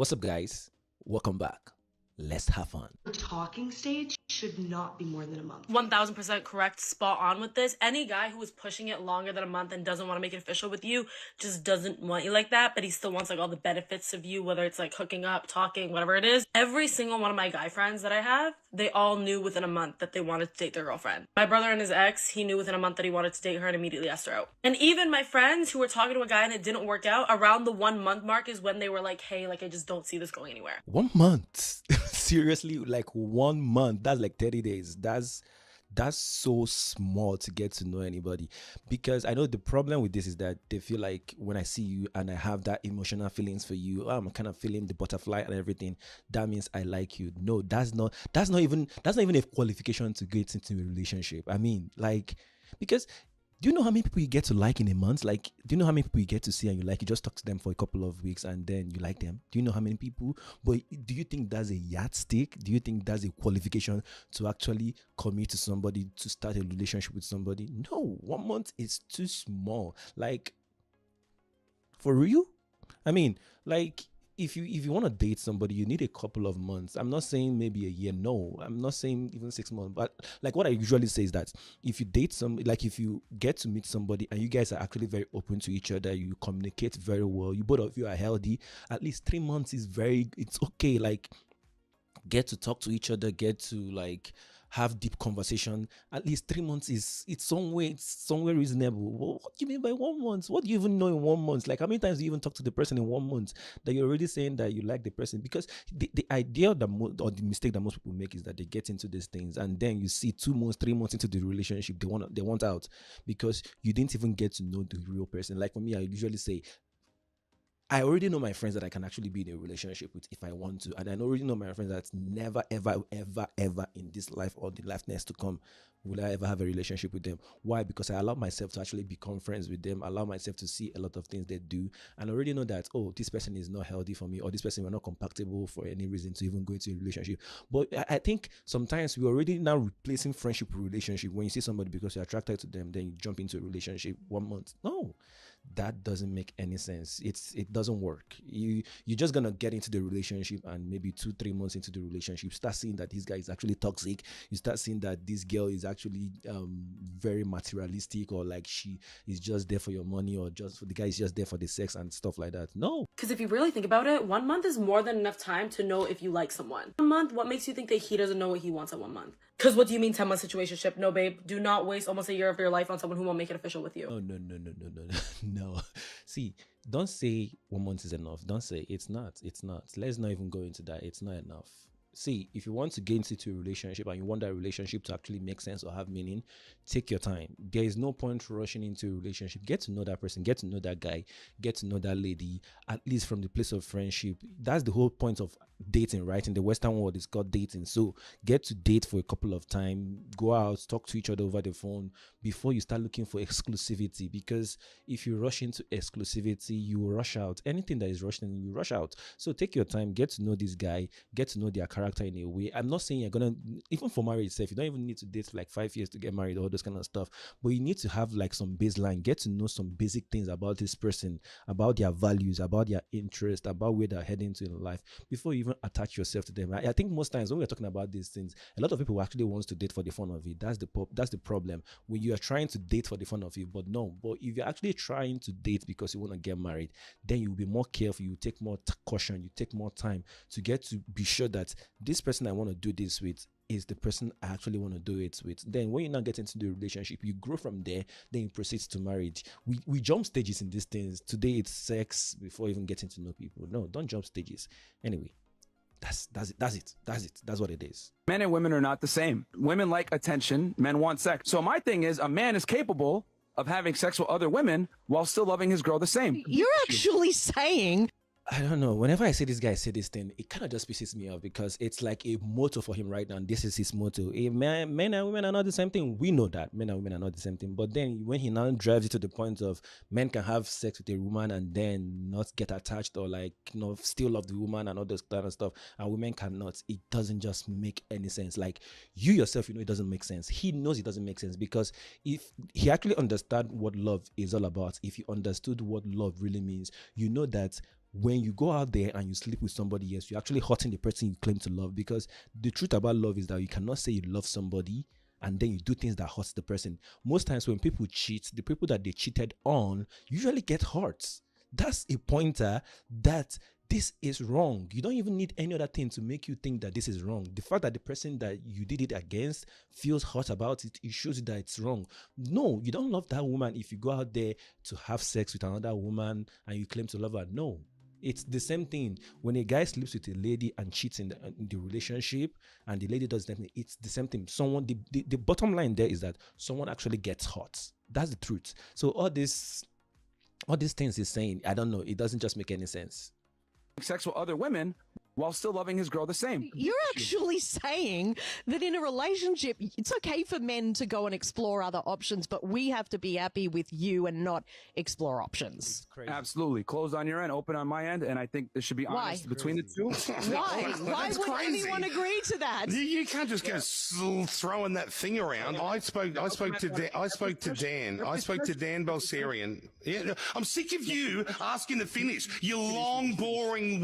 What's up, guys? Welcome back. Let's have fun. The talking stage should not be more than a month. 1000% correct, spot on with this. Any guy who is pushing it longer than a month and doesn't want to make it official with you just doesn't want you like that, but he still wants like all the benefits of you, whether it's like hooking up, talking, whatever it is. Every single one of my guy friends that I have, they all knew within a month that they wanted to date their girlfriend. My brother and his ex, he knew within a month that he wanted to date her and immediately asked her out. And even my friends who were talking to a guy and it didn't work out, around the 1 month mark is when they were like, hey, like I just don't see this going anywhere. 1 month. Seriously, like 1 month. That's like 30 days. That's so small to get to know anybody. Because I know the problem with this is that they feel like when I see you and I have that emotional feelings for you, I'm kind of feeling the butterfly and everything, that means I like you. No, that's not even a qualification to get into a relationship. I mean, like, because do you know how many people you get to like in a month? Like, do you know how many people you get to see and you like? You just talk to them for a couple of weeks and then you like them. Do you know how many people? But do you think that's a yardstick? Do you think that's a qualification to actually commit to somebody, to start a relationship with somebody? No, 1 month is too small. Like, for real? I mean, like, if you want to date somebody, you need a couple of months. I'm not saying maybe a year. No, I'm not saying even 6 months. But like what I usually say is that if you date somebody, like if you get to meet somebody and you guys are actually very open to each other, you communicate very well, you both of you are healthy, at least 3 months is it's okay. Like, get to talk to each other, get to like have deep conversation. At least 3 months it's somewhere reasonable. What do you mean by 1 month? What do you even know in 1 month? Like, how many times do you even talk to the person in 1 month that you're already saying that you like the person? Because the idea that or the mistake that most people make is that they get into these things and then you see 2 months, 3 months into the relationship, they want out because you didn't even get to know the real person. Like for me, I usually say, I already know my friends that I can actually be in a relationship with if I want to. And I already know my friends that never, ever, ever, ever in this life or the life next to come will I ever have a relationship with them. Why? Because I allow myself to actually become friends with them. I allow myself to see a lot of things they do. And I already know that, oh, this person is not healthy for me, or this person we're not compatible for any reason to even go into a relationship. But I think sometimes we're already now replacing friendship with relationship. When you see somebody because you're attracted to them, then you jump into a relationship 1 month. No, that doesn't make any sense. It doesn't work. You're just gonna get into the relationship and maybe 2-3 months into the relationship start seeing that this guy is actually toxic. You start seeing that this girl is actually very materialistic, or like she is just there for your money, or just the guy is just there for the sex and stuff like that. No, because if you really think about it, 1 month is more than enough time to know if you like someone. 1 month, what makes you think that he doesn't know what he wants at 1 month? Because what do you mean 10 month situationship? No, babe, do not waste almost a year of your life on someone who won't make it official with you. No. No. See, don't say 1 month is enough. Don't say it's not. Let's not even go into that. It's not enough. See, if you want to get into a relationship and you want that relationship to actually make sense or have meaning, take your time. There is no point rushing into a relationship. Get to know that person, get to know that guy, get to know that lady, at least from the place of friendship. That's the whole point of dating, right? In the Western world, it's called dating. So get to date for a couple of time, go out, talk to each other over the phone before you start looking for exclusivity. Because if you rush into exclusivity, you will rush out. Anything that is rushing, you rush out. So take your time, get to know this guy, get to know their character in a way. I'm not saying you're gonna, even for marriage itself, you don't even need to date for like 5 years to get married, all those kind of stuff, but you need to have like some baseline, get to know some basic things about this person, about their values, about their interest, about where they're heading to in life before you even attach yourself to them. I think most times when we're talking about these things, a lot of people actually wants to date for the fun of it. That's the problem, when you are trying to date for the fun of it. But if you're actually trying to date because you want to get married, then you'll be more careful, you take more caution, you take more time to get to be sure that this person I want to do this with is the person I actually want to do it with. Then when you now get into the relationship, you grow from there, then you proceed to marriage. We jump stages in these things. Today it's sex before even getting to know people. No, don't jump stages. Anyway, that's it. That's what it is. Men and women are not the same. Women like attention, men want sex. So my thing is, a man is capable of having sex with other women while still loving his girl the same. You're actually saying, I don't know. Whenever I see this guy say this thing, it kind of just pisses me off because it's like a motto for him right now. And this is his motto. Men and women are not the same thing. We know that men and women are not the same thing. But then when he now drives it to the point of men can have sex with a woman and then not get attached, or like, still love the woman and all this kind of stuff, and women cannot, it doesn't just make any sense. Like, you yourself, it doesn't make sense. He knows it doesn't make sense, because if he actually understood what love is all about, if he understood what love really means, you know that when you go out there and you sleep with somebody else, you're actually hurting the person you claim to love, because the truth about love is that you cannot say you love somebody and then you do things that hurts the person. Most times when people cheat, the people that they cheated on usually get hurt. That's a pointer that this is wrong. You don't even need any other thing to make you think that this is wrong. The fact that the person that you did it against feels hurt about it, it shows you that it's wrong. No, you don't love that woman if you go out there to have sex with another woman and you claim to love her. No. It's the same thing when a guy sleeps with a lady and cheats in the relationship and the lady does that. It's the same thing. Someone, the bottom line there is that someone actually gets hurt. That's the truth. So all these things he's saying, I don't know, it doesn't just make any sense. Sex with other women while still loving his girl the same. You're actually saying that in a relationship, it's okay for men to go and explore other options, but we have to be happy with you and not explore options. Absolutely. Closed on your end, open on my end, and I spoke this should be honest between the two. Why? Why would anyone agree to that? You can't just go throwing that thing around. I spoke to Dan Balserian. Yeah, I'm sick of you asking to finish your long, boring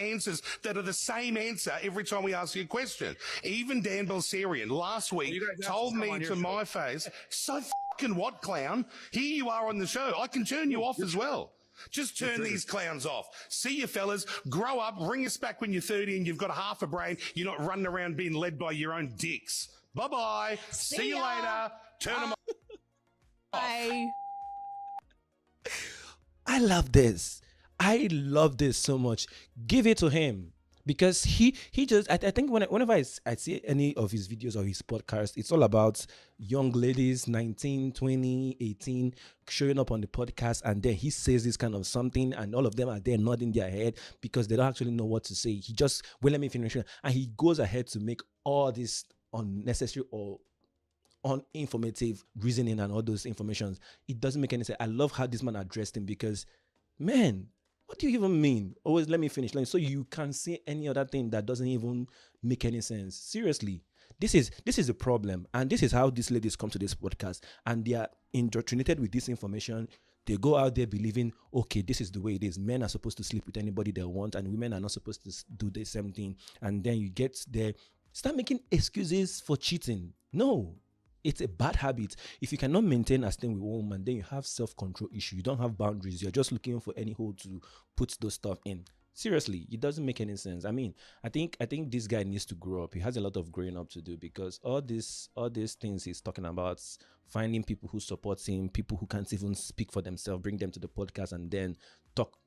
answers that are the same answer every time we ask you a question. Even Dan Balserian last week told me to my face, "So fucking what, clown? Here you are on the show. I can turn you off as well." Just turn these clowns off. See you fellas, grow up, ring us back when you're 30 and you've got half a brain. You're not running around being led by your own dicks. Bye-bye. See you later. Turn them off. Bye. I love this. I love this so much. Give it to him. Because he just, I think whenever I see any of his videos or his podcast, it's all about young ladies, 19, 20, 18, showing up on the podcast, and then he says this kind of something, and all of them are there nodding their head because they don't actually know what to say. He just, well, let me finish. And he goes ahead to make all this unnecessary or uninformative reasoning and all those informations. It doesn't make any sense. I love how this man addressed him because, man, what do you even mean? Always let me finish. So you can say any other thing that doesn't even make any sense. Seriously, this is a problem. And this is how these ladies come to this podcast. And they are indoctrinated with this information. They go out there believing, okay, this is the way it is. Men are supposed to sleep with anybody they want, and women are not supposed to do the same thing. And then you get there, start making excuses for cheating. No. It's a bad habit. If you cannot maintain a thing with a woman, then you have self-control issue. You don't have boundaries. You're just looking for any hole to put those stuff in. Seriously, it doesn't make any sense. I mean, I think this guy needs to grow up. He has a lot of growing up to do, because all these things he's talking about, finding people who support him, people who can't even speak for themselves, bring them to the podcast, and then talk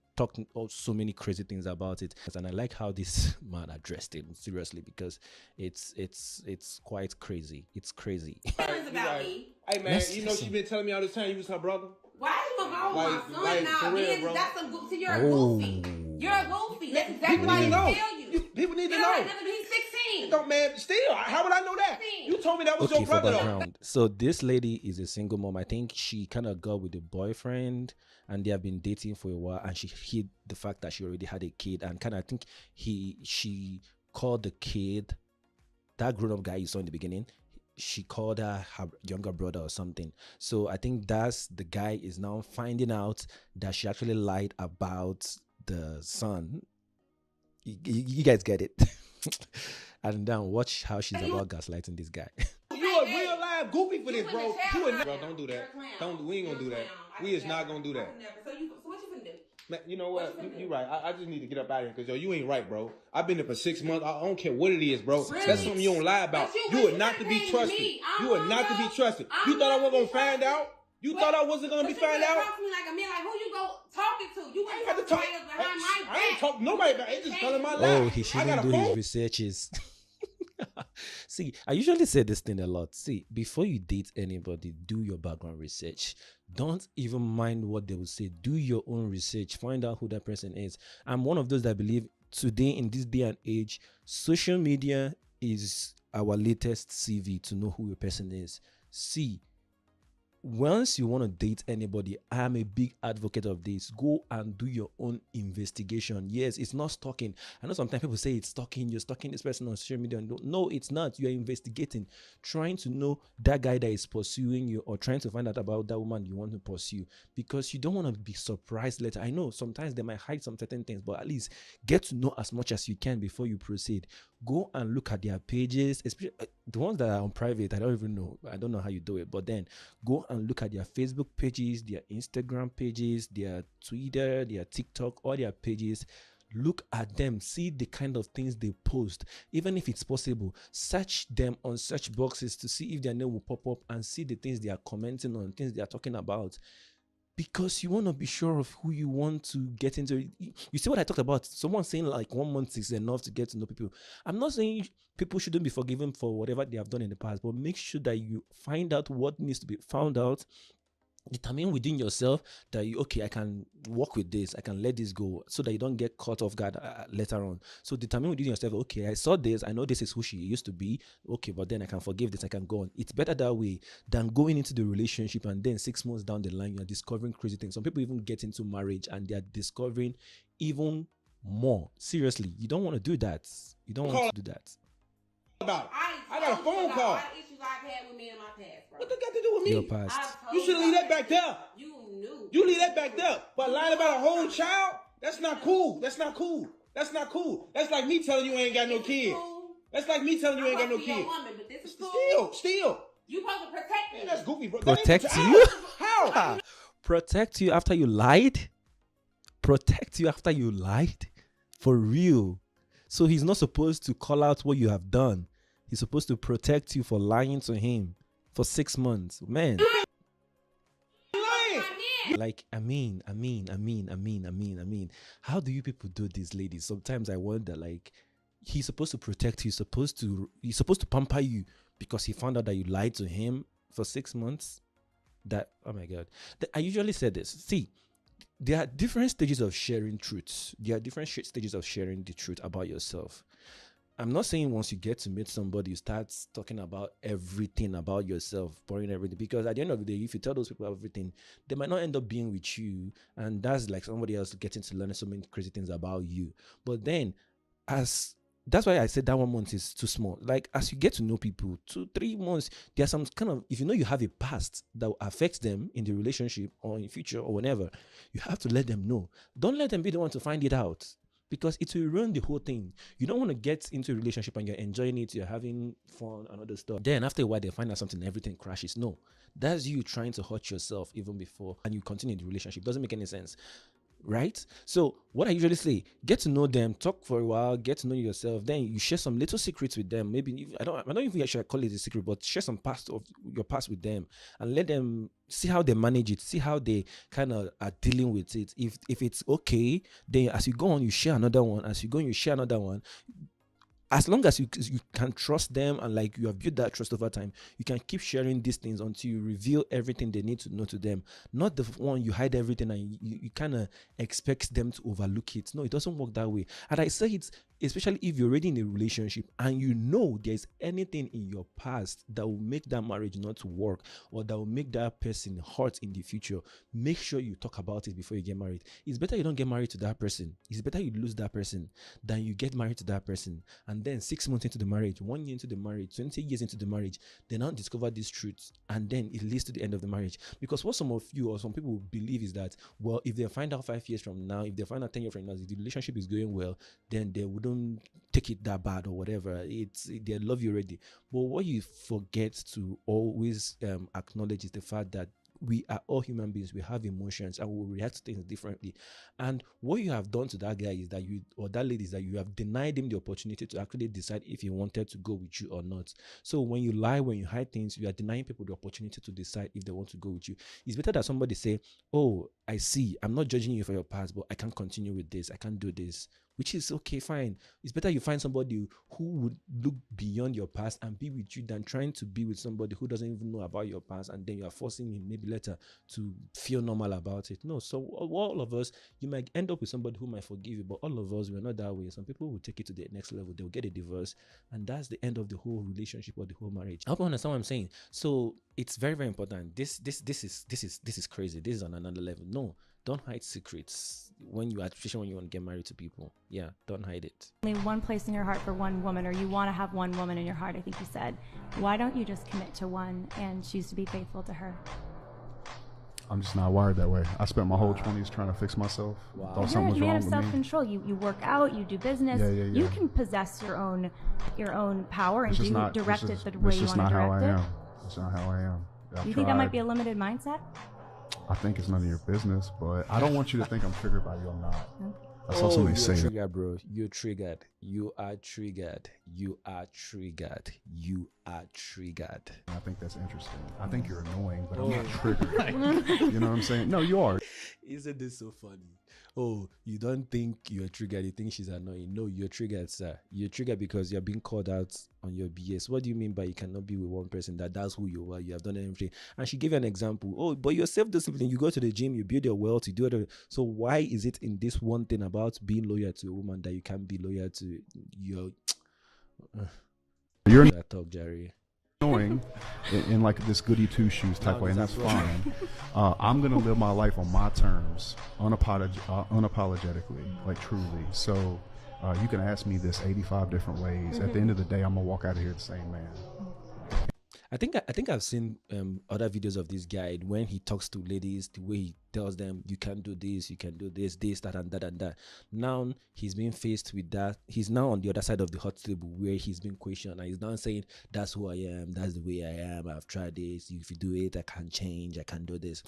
so many crazy things about it. And I like how this man addressed him, seriously, because it's quite crazy. It's crazy. About me. Hey man, you know she been telling me all this time you was her brother. Why you gonna go with my son now? For real, bro. That's some goofy. You're a goofy. You're a goofy. That's exactly why I tell you. People need to You know. don't have he's 16. Don't, man, still, how would I know that? You told me that was your For brother. background. So this lady is a single mom. I think she kind of got with a boyfriend and they have been dating for a while, and she hid the fact that she already had a kid, and kind of, I think she called the kid, that grown-up guy you saw in the beginning, she called her younger brother or something. So I think that's the guy is now finding out that she actually lied about the son. You guys get it. And then watch how she's about gaslighting this guy. You a real live goofy for this, bro. Bro, don't do that. We ain't gonna do that. We is not gonna do that. So what you gonna do? Man, you know what? You right. I just need to get up out of here because you ain't right, bro. I've been there for 6 months. I don't care what it is, bro. Really? That's something you don't lie about. You are not to be trusted. You are not to be trusted. You thought I wasn't gonna find out? You thought I wasn't gonna be found out? Talk to me like a man. Like who you go talking to? You I ain't ain't got to talk. behind my back. I ain't talk nobody about it. It's just telling my life. Oh, he I shouldn't got a do his phone. researches. See, I usually say this thing a lot. See, before you date anybody, do your background research. Don't even mind what they will say. Do your own research. Find out who that person is. I'm one of those that believe today, in this day and age, social media is our latest CV to know who a person is. See, once you want to date anybody, I am a big advocate of this. Go and do your own investigation. Yes, it's not stalking. I know sometimes people say it's stalking. You're stalking this person on social media. No, it's not. You're investigating, trying to know that guy that is pursuing you, or trying to find out about that woman you want to pursue, because you don't want to be surprised later. I know sometimes they might hide some certain things, but at least get to know as much as you can before you proceed. Go and look at their pages, especially the ones that are on private. I don't even know. I don't know how you do it, but then go and look at their Facebook pages, their Instagram pages, their Twitter, their TikTok, all their pages. Look at them, see the kind of things they post. Even if it's possible, search them on search boxes to see if their name will pop up, and see the things they are commenting on, things they are talking about. Because you want to be sure of who you want to get into. You see what I talked about? Someone saying like 1 month is enough to get to know people. I'm not saying people shouldn't be forgiven for whatever they have done in the past, but make sure that you find out what needs to be found out. Determine within yourself that I can work with this, I can let this go, so that you don't get caught off guard later on. So determine within yourself, okay, I saw this, I know this is who she used to be, okay, but then I can forgive this, I can go on. It's better that way than going into the relationship and then 6 months down the line you're discovering crazy things. Some people even get into marriage and they're discovering even more. Seriously, you don't want to do that. You don't want to do that. I got a phone call. Issues I've had with me in my past, bro. What that got to do with me? Your past. You should leave that back there. You knew. You leave that back there. But lying about a whole child, that's not cool. That's not cool. That's not cool. That's like me telling you I ain't got no kids. That's like me telling you I ain't got no kids. Woman, but this is cool. Still. You supposed to protect me. That's goofy, bro. Protect you? How? Protect you after you lied? Protect you after you lied? For real? So he's not supposed to call out what you have done. He's supposed to protect you for lying to him for 6 months. Man. Like, I mean. How do you people do this, ladies? Sometimes I wonder, like, he's supposed to protect you, he's supposed to pamper you because he found out that you lied to him for 6 months. That, oh my God. I usually say this. See, there are different stages of sharing truths. There are different stages of sharing the truth about yourself. I'm not saying once you get to meet somebody, you start talking about everything about yourself, pouring everything. Because at the end of the day, if you tell those people everything, they might not end up being with you. And that's like somebody else getting to learn so many crazy things about you. But then, that's why I said that 1 month is too small. Like, as you get to know people, 2-3 months, there's some kind of, if you know you have a past that will affect them in the relationship or in future or whenever, you have to let them know. Don't let them be the one to find it out, because it will ruin the whole thing. You don't want to get into a relationship and you're enjoying it, you're having fun and other stuff. Then after a while, they find out something, everything crashes. No, that's you trying to hurt yourself even before, and you continue the relationship. Doesn't make any sense. Right? So what I usually say, get to know them, talk for a while, get to know yourself. Then you share some little secrets with them. Maybe I don't even actually call it a secret, but share some past of your past with them and let them see how they manage it, see how they kind of are dealing with it. If it's okay, then as you go on, you share another one. As you go on, you share another one. As long as you can trust them and like you have built that trust over time, you can keep sharing these things until you reveal everything they need to know to them. Not the one you hide everything and you kind of expect them to overlook it. No, it doesn't work that way. And I say it, especially if you're already in a relationship and you know there's anything in your past that will make that marriage not work or that will make that person hurt in the future, make sure you talk about it before you get married. It's better you don't get married to that person. It's better you lose that person than you get married to that person. And then 6 months into the marriage, 1 year into the marriage, 20 years into the marriage, they now discover these truths and then it leads to the end of the marriage. Because what some of you or some people believe is that, well, if they find out 5 years from now, if they find out 10 years from now, if the relationship is going well, then they wouldn't take it that bad or whatever. They love you already. But what you forget to always acknowledge is the fact that we are all human beings. We have emotions and we react to things differently. And what you have done to that guy is that you, or that lady, is that you have denied him the opportunity to actually decide if he wanted to go with you or not. So when you lie, when you hide things, you are denying people the opportunity to decide if they want to go with you. It's better that somebody say, oh, I see, I'm not judging you for your past, but I can't continue with this. I can't do this. which is okay, fine. It's better you find somebody who would look beyond your past and be with you than trying to be with somebody who doesn't even know about your past, and then you are forcing him maybe later to feel normal about it. No, so all of us, you might end up with somebody who might forgive you, but all of us, we're not that way. Some people will take it to the next level. They'll get a divorce, and that's the end of the whole relationship or the whole marriage. I hope you understand what I'm saying. So it's very, very important. This is crazy. This is on another level. No, don't hide secrets when you are, especially when you want to get married to people. Yeah, don't hide it. Only one place in your heart for one woman, or you want to have one woman in your heart, I think you said. Why don't you just commit to one and choose to be faithful to her? I'm just not wired that way. I spent my whole 20s trying to fix myself. Wow. Thought something was You're a man wrong of with me. self-control. You work out, you do business. Yeah. You can possess your own power and direct it the way you want to direct it. It's just not how I am. It's not how I am. You think that might be a limited mindset? I think it's none of your business, but I don't want you to think I'm triggered by you. I'm not. I saw somebody say you're triggered, bro. You're triggered. You are triggered. You are triggered. You are triggered. I think that's interesting. I think you're annoying, but I'm not triggered. You know what I'm saying? No, you are. Isn't this so funny? Oh, you don't think you're triggered, you think she's annoying. No, you're triggered, sir. You're triggered because you're being called out on your BS. What do you mean by you cannot be with one person? That's who you are. You have done everything. And she gave you an example. Oh, but you're self-disciplined. You go to the gym, you build your wealth, you do it. So why is it in this one thing about being loyal to a woman that you can't be loyal to your... You're talk, Jerry. Annoying in like this goody two shoes type way, and that's fine. I'm gonna live my life on my terms, unapologetically, like truly. So you can ask me this 85 different ways. At the end of the day, I'm gonna walk out of here the same man. I think I've seen other videos of this guy when he talks to ladies, the way he tells them you can do this, you can do this, that and that and that. Now he's being faced with that. He's now on the other side of the hot table where he's been questioned, and he's now saying that's who I am, that's the way I am, I've tried this, if you do it I can change, I can do this.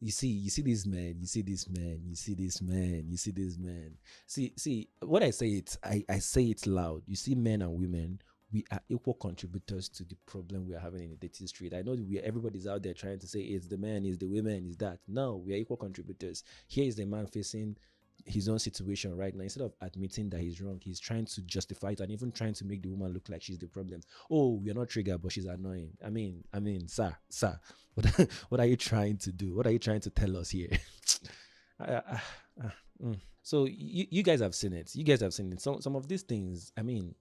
You see this man, you see this man, you see this man, you see this man. See what I say, I say it loud. You see, men and women, we are equal contributors to the problem we are having in the dating street. I know everybody's out there trying to say it's the man, it's the women, it's that. No, we are equal contributors. Here is the man facing his own situation right now. Instead of admitting that he's wrong, he's trying to justify it and even trying to make the woman look like she's the problem. Oh, we are not triggered, but she's annoying. I mean, sir, what are you trying to do? What are you trying to tell us here? So you guys have seen it. You guys have seen it. Some of these things, I mean,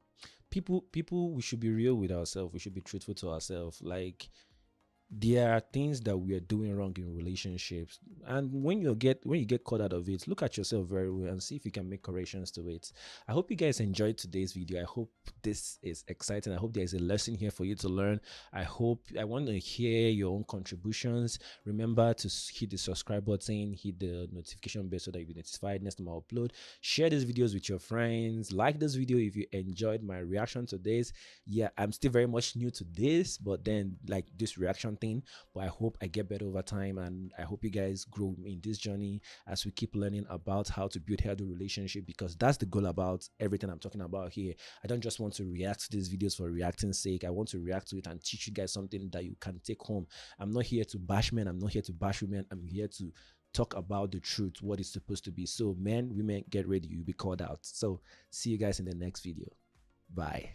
people, we should be real with ourselves. We should be truthful to ourselves. Like, there are things that we are doing wrong in relationships, and when you get caught out of it, look at yourself very well and see if you can make corrections to it. I hope you guys enjoyed today's video. I hope this is exciting. I hope there is a lesson here for you to learn. I want to hear your own contributions. Remember to hit the subscribe button, hit the notification bell so that you'll be notified next time I upload. Share these videos with your friends. Like this video if you enjoyed my reaction to this. Yeah, I'm still very much new to this, but then like this reaction thing, but I hope I get better over time, and I hope you guys grow in this journey as we keep learning about how to build healthy relationship, because that's the goal about everything I'm talking about here. I don't just want to react to these videos for reacting's sake. I want to react to it and teach you guys something that you can take home. I'm not here to bash men, I'm not here to bash women, I'm here to talk about the truth, what it's supposed to be. So men, women, get ready, you'll be called out. So see you guys in the next video. Bye.